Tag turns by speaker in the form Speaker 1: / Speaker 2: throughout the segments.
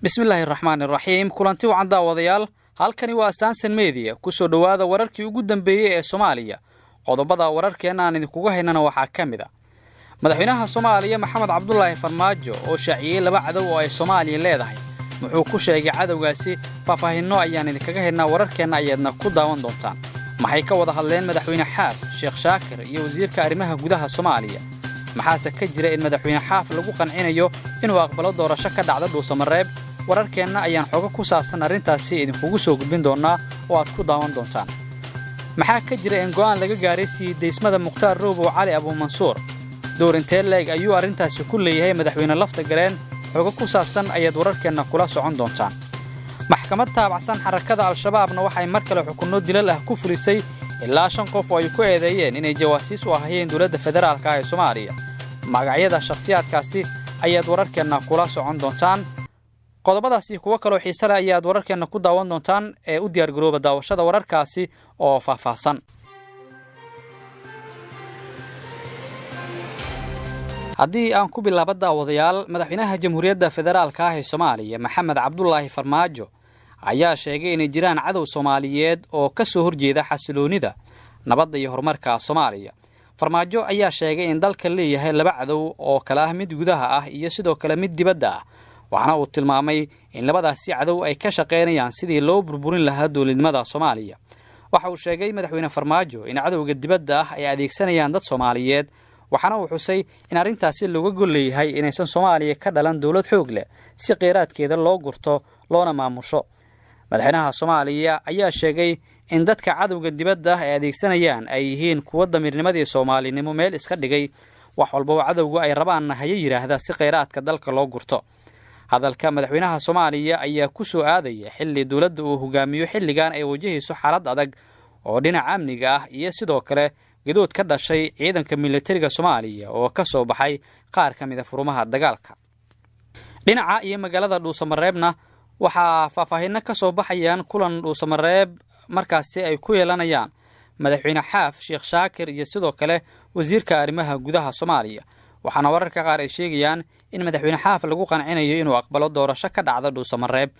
Speaker 1: bismillaahirraxmaanirraxiim kulanti wacan daawadayaal halkani waa Sansan Media kusoo dhawaada wararkii ugu dambeeyay ee Soomaaliya qodobada wararkeena aan idinkugu haynana waxaa kamid ah madaxweynaha Soomaaliya Maxamed Cabdullaahi Farmaajo oo shaaciyay laba cadow oo ay Soomaaliya leedahay wuxuu ku sheegay cadawgaasi faahfaahinno ayaan idinkaga haynaa wararkeena ayaadna ku daawan doontaan maxay ka wada hadleen madaxweyne Xaaf Sheekh Shaakir iyo wasiirka arrimaha gudaha Soomaaliya maxaase ka jira in madaxweyne Xaaf lagu qancinayo inuu aqbalo doorasho ka dhacda Dhuusamareeb wararkeena ayaan xoga ku saabsan arrintaasi idinkugu soo gudbin doonaa oo aad ku daawan doontaan maxaa ka jira in go'aan laga gaaray deysmada Mukhtaar Roobo Cali Abu Mansuur door intee leeg ayuu arrintaasi ku leeyahay madaxweyne lafta galeen xoga ku saabsan ayaad wararkeena kula socon doontaan maxkamad taabacsan xarakada al-shabaabna waxay mar kale xukunno dilal ah ku fulisay ilaa 5 qof oo ay ku eedeeyeen inay jawaasiis u ahaayeen dawladda federaalka ee Soomaaliya magacyada shakhsiyaadkaasi ayaad wararkeena kula socon doontaan qodobadaasi kuwa kale oo xiiso leh ayaad wararkeena ku daawan doontaan ee u diyaar garooba daawashada wararkaasi oo faahfaahsan haddii aan ku bilaabo daawadayaal madaxweynaha jamhuuriyadda federaalka ee Soomaaliya Maxamed Cabdullaahi Farmaajo ayaa sheegay in jiraan cadow Soomaaliyeed oo ka soo horjeeda xasiloonida nabadda iyo horumarka Soomaaliya Farmaajo ayaa sheegay in dalka leeyahay laba cadow oo kala ah mid gudaha ah iyo sidoo kale mid dibadda ah waxaana uu tilmaamay in labadaasi cadow ay ka shaqeynayaan sidii loo burburin lahaa dawladnimada Soomaaliya waxa uu sheegay madaxweyne Farmaajo in cadowga dibadda ah ay adeegsanayaan dad Soomaaliyeed waxaana uu xusay in arrintaasi lagu goleeyahay inaysan Soomaaliya ka dhalan dawlad xoog leh si qeyraadkeeda loo gurto loona maamusho madaxweynaha Soomaaliya ayaa sheegay in dadka cadowga dibadda ah ay adeegsanayaan ay yihiin kuwa damirnimadii Soomaalinimo meel iska dhigay wax walba oo cadowga ay rabaan hayay yiraahdaa si qeyraadka dalka loo gurto hadalka madaxweynaha Soomaaliya ayaa ku soo aadaya xilli dawladda uu hogaamiyo xilligan ay wajahayso xaalad adag oo dhinaca amniga ah iyo sidoo kale gadood ka dhashay ciidanka militariga Soomaaliya oo ka soo baxay qaar ka mid ah furumaha dagaalka dhinaca iyo magaalada Dhuusamareebna waxaa faahfaahinno ka soo baxayaan kulan Dhuusamareeb markaasi ay ku yeelanayaan madaxweyne Xaaf Sheekh Shaakir iyo sidoo kale wasiirka arrimaha gudaha Soomaaliya waxaana wararka qaar ay sheegayaan in madaxweyne Xaaf lagu qancinayo inuu aqbalo doorasho ka dhacda Dhuusamareeb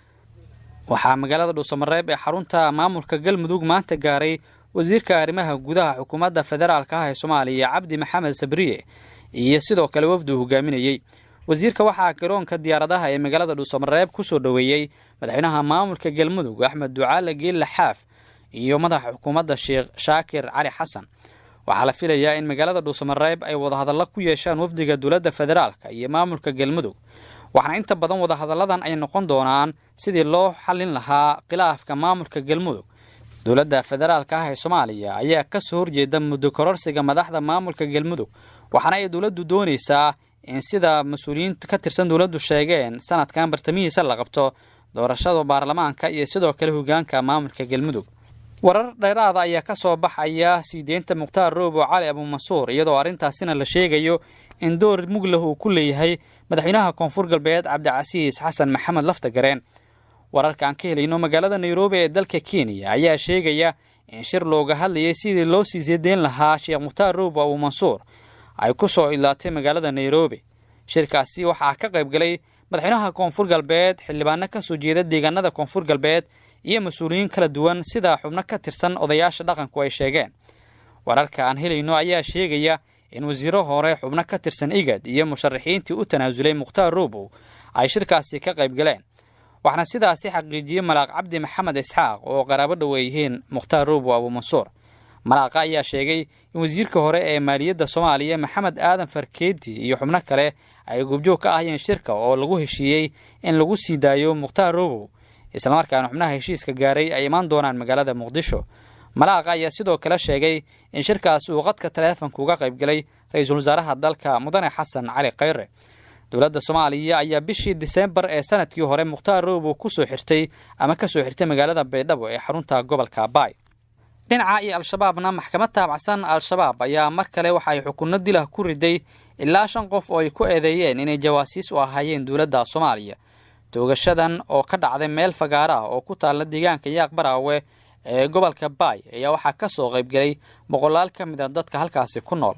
Speaker 1: waxaa magaalada Dhuusamareeb ee xarunta maamulka Galmudug maanta gaaray wasiirka arrimaha gudaha xukuumadda federaalka ah ee Soomaaliya Cabdi Maxamed Sabriye iyo sidoo kale wafdu hogaaminayay wasiirka waxaa garoonka diyaaradaha ee magaalada Dhuusamareeb ku soo dhaweeyay madaxweynaha maamulka Galmudug Axmed Ducaale Geelle Xaaf iyo madaxa xukuumadda Sheekh Shaakir Cali Xasan waxaa la filayaa in magaalada Dhuusamareeb ay wada hadallo ku yeeshaan wafdiga dawladda federaalka iyo maamulka Galmudug waxaana inta badan wada hadalladan ay noqon doonaan sidii loo xallin lahaa khilaafka maamulka Galmudug dawladda federaalka ah ee Soomaaliya ayaa ka soo horjeeda muddo kororsiga madaxda maamulka Galmudug waxaana ay dawladdu doonaysaa in sida mas'uuliyiinta ka tirsan dawladdu sheegeen sanadkan bartamihiisa la qabto doorashada baarlamaanka iyo sidoo kale hoggaanka maamulka Galmudug warar dheeraad ayaa ka soo baxaya siideynta Mukhtaar Roobo Cali Abu Mansuur iyadoo arrintaasina la sheegayo in door mug leh uu ku leeyahay madaxweynaha Koonfur Galbeed Cabdicasiis Xasan Maxamed lafta gareen wararka aan ka helayno magaalada Nairobi ee dalka Kenya ayaa sheegaya in shir looga hadlayay sidii loo siideyn lahaa Sheekh Mukhtaar Roobo Abu Mansuur ay ku soo ilaatay magaalada Nairobi shirkaasi waxaa ka qayb galay madaxweynaha Koonfur Galbeed xildhibaano ka soo jeeda deegaanada Koonfur Galbeed iyo mas'uuliyiin kala duwan sida xubno ka tirsan odayaasha dhaqanku ay sheegeen wararka aan helayno ayaa sheegaya in wasiiro hore xubno ka tirsan IGAD iyo musharaxiintii u tanaasulay Mukhtaar Roobo ay shirkaasi ka qayb galeen waxaana sidaasi xaqiijiyay Malaaq Cabdi Maxamed Isxaaq oo qaraabo dhaweeyeen Mukhtaar Roobo Abu Mansuur Malaaqa ayaa sheegay in wasiirka hore ee maaliyadda Soomaaliya Maxamed Aadan Farkeedi iyo xubno kale ay gubjoog ka ahayeen shirka oo lagu heshiiyay in lagu sii daayo Mukhtaar Roobo isla markaana xubnaha heshiiska gaaray ay imaan doonaan magaalada Muqdisho Malaaqa ayaa sidoo kale sheegay in shirkaas uu qadka taleefanka uga qayb galay ra'iisul wasaaraha dalka Mudane Xasan Cali Khayre dawladda Soomaaliya ayaa bishii December ee sanadkii hore Mukhtaar Roobo ku soo xirtay magaalada Baydhabo ee xarunta gobolka Baay dhinaca iyo al-shabaabna maxkamad taabacsan al-shabaab ayaa mar kale waxay xukunno dilah ku riday ilaa 5 qof oo ay ku eedeeyeen inay jawaasiis u ahaayeen dawladda Soomaaliya toogashadan oo ka dhacday meel fagaara ah oo ku taala deegaanka Yaaq Baraawe ee gobolka Baay ayaa waxaa ka soo qayb galay boqolaal ka mid ah dadka halkaasi ku nool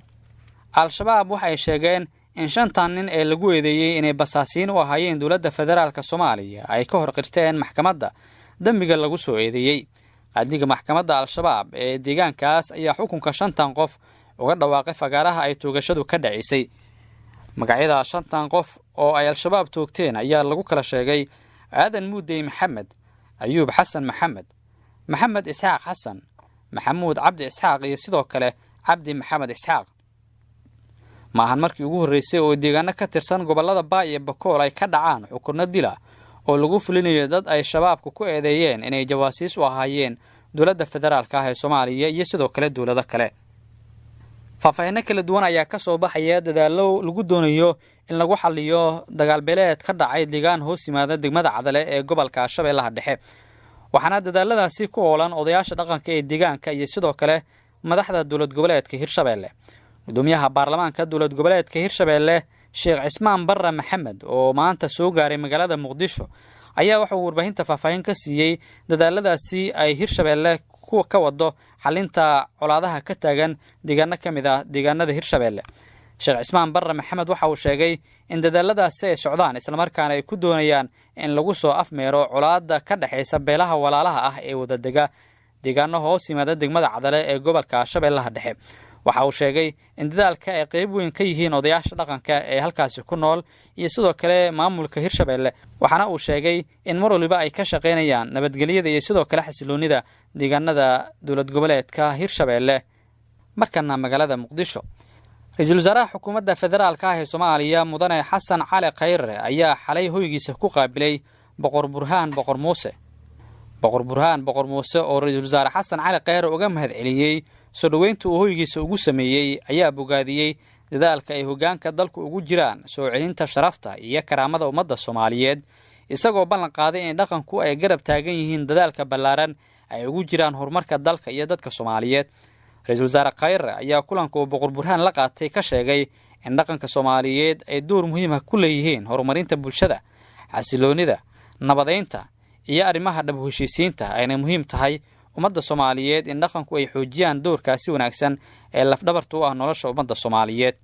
Speaker 1: al-shabaab waxay sheegeen in 5 nin ee lagu eedeeyay inay basaasiin u ahaayeen dowladda federaalka Soomaaliya ay ka hor qirteen maxkamadda dambiga lagu soo eedeeyay. qaadiga maxkamadda Al-Shabaab ee deegaankaas ayaa xukunka 5 qof uga dhawaaqay fagaaraha ay toogashadu ka dhacisay. magacyada 5 qof oo ay Al-Shabaab toogteen ayaa lagu kala sheegay Aadan Muudey Maxamed, Ayuub Xasan Maxamed, Maxamed Isxaaq Xasan, Maxamuud Cabdi Isxaaq iyo sidoo kale Cabdi Maxamed Isxaaq. maahan markii ugu horeysay oo deegaano ka tirsan gobolada Baay iyo Bakool ay ka dhacaan xukunno dila oo lagu fulinayo dad ay shabaabku ku eedeeyeen inay jawaasiis u ahaayeen dowladda federaalka ah ee Soomaaliya iyo sidoo kale dowlado kale. faahfaahinno kala duwan ayaa ka soo baxaya dadaalo lagu doonayo in lagu xalliyo dagaal beeleed ka dhacay deegaan hoos yimaada degmada Cadale ee gobolka Shabeellaha Dhexe. waxaana dadaaladaasi ku oolan odayaasha dhaqanka ee deegaanka iyo sidoo kale madaxda dowlad goboleedka Hirshabeelle. gudoomiyaha baarlamaanka dowlad goboleedka Hirshabeelle Sheekh Cismaan Barre Maxamed oo maanta soo gaaray magaalada Muqdisho ayaa waxa uu warbaahinta faahfaahin ka siiyay dadaaladaasi ay Hirshabeelle ka wado xalinta colaadaha ka taagan deegaano kamid ah deegaanada Hirshabeelle. Sheekh Cismaan Barre Maxamed waxa uu sheegay in dadaaladaasi ay socdaan isla markaana ay ku doonayaan in lagu soo afmeero colaadda ka dhaxaysa beelaha walaalaha ah ee wada dega deegaano hoos yimaada degmada Cadale ee gobolka Shabeellaha Dhexe. waxa uu sheegay in dadaalka ay qayb weyn ka yihiin odayaasha dhaqanka ee halkaasi ku nool iyo sidoo kale maamulka Hirshabeelle. waxaana uu sheegay in mar waliba ay ka shaqeynayaan nabadgelyada iyo sidoo kale xasiloonida deegaanada dowlad goboleedka Hirshabeelle. markana magaalada Muqdisho, ra'iisul wasaaraha xukuumadda federaalka ah ee Soomaaliya Mudane Xasan Cali Khayre ayaa xalay hoygiisa ku qaabilay Boqor Burhaan Boqor Muuse. Boqor Burhaan Boqor Muuse oo ra'iisul wasaare Xasan Cali Khayre uga mahadceliyay soo dhaweynta uu hoygiisa ugu sameeyay ayaa bogaadiyay dadaalka ay hoggaanka dalku ugu jiraan soo celinta sharafta iyo karaamada ummadda Soomaaliyeed, isagoo ballan qaaday in dhaqanku ay garab taagan yihiin dadaalka ballaaran ay ugu jiraan horumarka dalka iyo dadka Soomaaliyeed. ra'iisul wasaare Khayre ayaa kulanka Boqor Burhaan la qaatay ka sheegay in dhaqanka Soomaaliyeed ay door muhiim ah ku leeyihiin horumarinta bulshada, xasiloonida, nabadeynta iyo arrimaha dhab u heshiisiinta ayna muhiim tahay ummadda Soomaaliyeed in dhaqanku ay xoojiyaan doorkaasi wanaagsan ee lafdhabarta u ah nolosha ummadda Soomaaliyeed.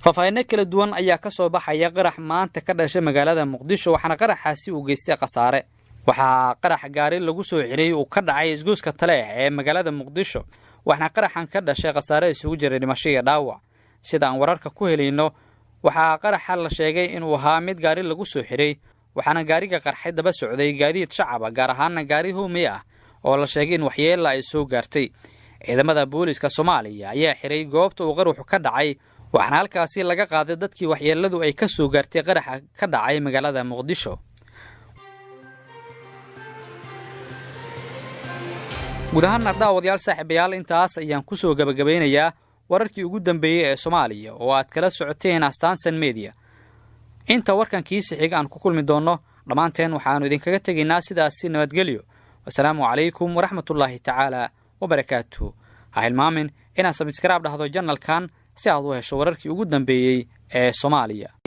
Speaker 1: faahfaahinno kala duwan ayaa ka soo baxaya qarax maanta ka dhashay magaalada Muqdisho, waxaana qaraxaasi uu geystay khasaare. waxaa qarax gaari lagu soo xiray uu ka dhacay isgoyska Taleex ee magaalada Muqdisho, waxaana qaraxan ka dhashay khasaare isugu jiray dhimasho iyo dhaawac. sida aan wararka ku helayno, waxaa qaraxa la sheegay inuu ahaa mid gaari lagu soo xiray, waxaana gaariga qarxay daba socday gaadiid shacab ah, gaar ahaan gaari hoomey ah oo la sheegay in waxyeello ay soo gaartay. ciidamada booliska Soomaaliya ayaa xiray goobta uu qaruxu ka dhacay, waxaana halkaasi laga qaaday dadkii waxyeelladu ay ka soo gaartay qaraxa ka dhacay magaalada Muqdisho. guud ahaan daawadayaal saaxiibayaal intaas ayaan ku soo gabagabeynayaa wararkii ugu dambeeyay ee Soomaaliya oo aad kala socoteen Astaansan Media. inta warkankiisa xiga aan ku kulmi doono dhamaanteen waxaanu idinkaga tegaynaa sidaas nabadgelyo. wassalaamu calaykum waraxmatullaahi tacaala wabarakaatuh. ha hilmaamin inaad subscribe dhahdo channelkan si aad u hesho wararkii ugu dambeeyay ee Soomaaliya.